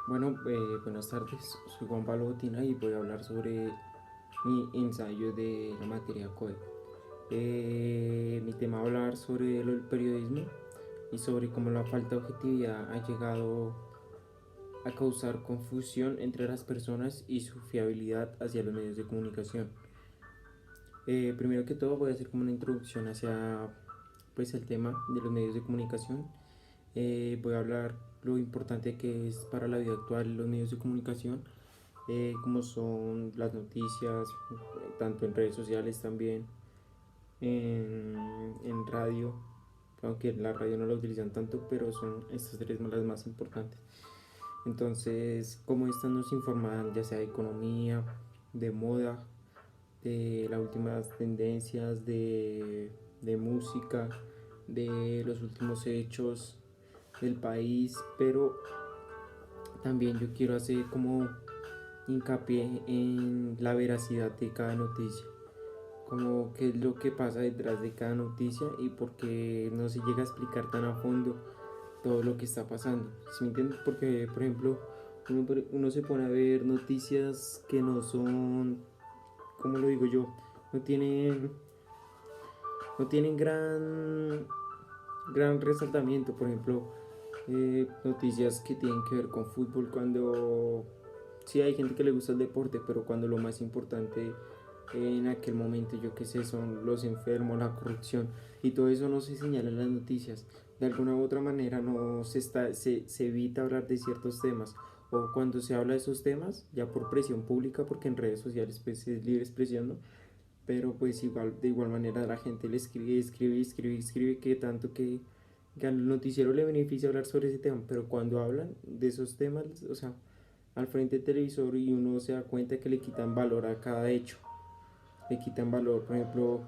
Buenas tardes, soy Juan Pablo Botina y voy a hablar sobre mi ensayo de la materia COE. Mi tema va a hablar sobre el periodismo y sobre cómo la falta de objetividad ha llegado a causar confusión entre las personas y su fiabilidad hacia los medios de comunicación. Primero que todo voy a hacer como una introducción hacia el tema de los medios de comunicación. Voy a hablar lo importante que es para la vida actual los medios de comunicación, como son las noticias, tanto en redes sociales también, en radio, aunque la radio no la utilizan tanto, pero son estas tres las más importantes. Entonces, cómo estas nos informan ya sea de economía, de moda, de las últimas tendencias, de música, de los últimos hechos del país, pero también yo quiero hacer como hincapié en la veracidad de cada noticia, como qué es lo que pasa detrás de cada noticia y por qué no se llega a explicar tan a fondo todo lo que está pasando. ¿Sí me entiendes? Porque, por ejemplo, uno se pone a ver noticias que no son, ¿cómo lo digo yo? No tienen, no tienen gran resaltamiento. Por ejemplo, noticias que tienen que ver con fútbol, cuando sí hay gente que le gusta el deporte, pero cuando lo más importante en aquel momento, yo qué sé, son los enfermos, la corrupción, y todo eso no se señala en las noticias. De alguna u otra manera no se evita hablar de ciertos temas, o cuando se habla de esos temas ya por presión pública, porque en redes sociales pues es libre expresión, ¿no? Pero pues de igual manera la gente le escribe que tanto que al noticiero le beneficia hablar sobre ese tema, pero cuando hablan de esos temas, o sea, al frente del televisor, y uno se da cuenta que le quitan valor a cada hecho, le quitan valor, por ejemplo,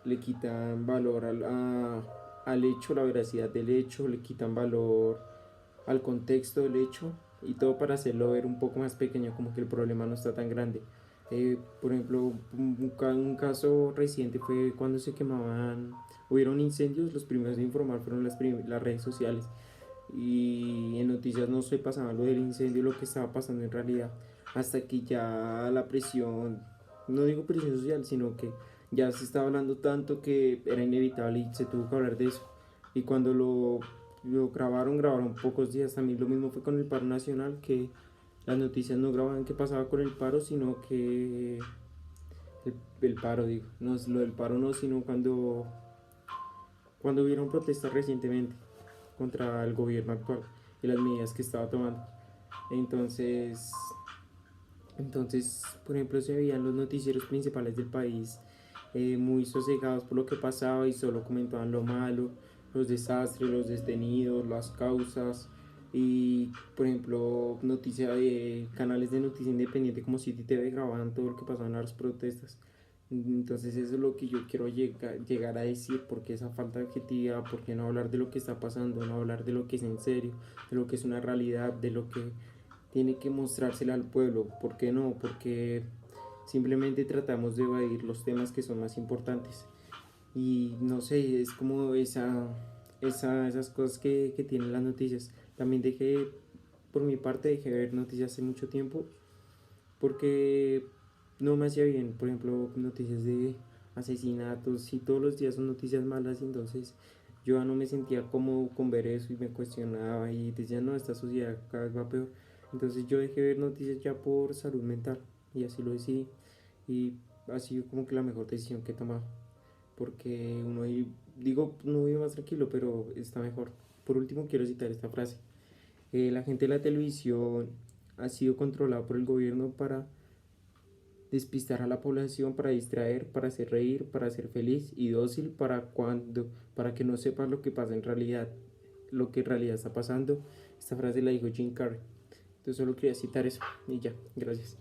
le quitan valor al hecho, la veracidad del hecho, le quitan valor al contexto del hecho, y todo para hacerlo ver un poco más pequeño, como que el problema no está tan grande. Por ejemplo, un caso reciente fue cuando hubieron incendios. Los primeros en informar fueron las redes sociales, y en noticias no se pasaba lo del incendio, lo que estaba pasando en realidad, hasta que ya la presión, no digo presión social, sino que ya se estaba hablando tanto que era inevitable y se tuvo que hablar de eso. Y cuando lo grabaron pocos días. También lo mismo fue con el paro nacional, que las noticias no grababan qué pasaba con el paro, sino que el paro, digo, no es lo del paro, no, sino cuando hubieron protestas recientemente contra el gobierno actual y las medidas que estaba tomando. Entonces, por ejemplo, se veían los noticieros principales del país muy sosegados por lo que pasaba, y solo comentaban lo malo, los desastres, los detenidos, las causas. Y por ejemplo, canales de noticia independiente como City TV grababan todo lo que pasaba en las protestas. Entonces eso es lo que yo quiero llegar a decir, porque esa falta de objetividad, porque no hablar de lo que está pasando, no hablar de lo que es en serio, de lo que es una realidad, de lo que tiene que mostrársela al pueblo. ¿Por qué no? Porque simplemente tratamos de evadir los temas que son más importantes. Y no sé, es como esas cosas que tienen las noticias. También por mi parte, dejé de ver noticias hace mucho tiempo, porque no me hacía bien. Por ejemplo, noticias de asesinatos, y todos los días son noticias malas, y entonces yo ya no me sentía cómodo con ver eso, y me cuestionaba y decía, no, esta sociedad cada vez va peor. Entonces yo dejé de ver noticias ya por salud mental, y así lo decidí, y ha sido como que la mejor decisión que he tomado, porque digo, no vive más tranquilo, pero está mejor. Por último, quiero citar esta frase: la gente de la televisión ha sido controlada por el gobierno para despistar a la población, para distraer, para hacer reír, para hacer feliz y dócil, para que no sepan lo que pasa en realidad, lo que en realidad está pasando. Esta frase la dijo Jim Carrey. Entonces solo quería citar eso y ya, gracias.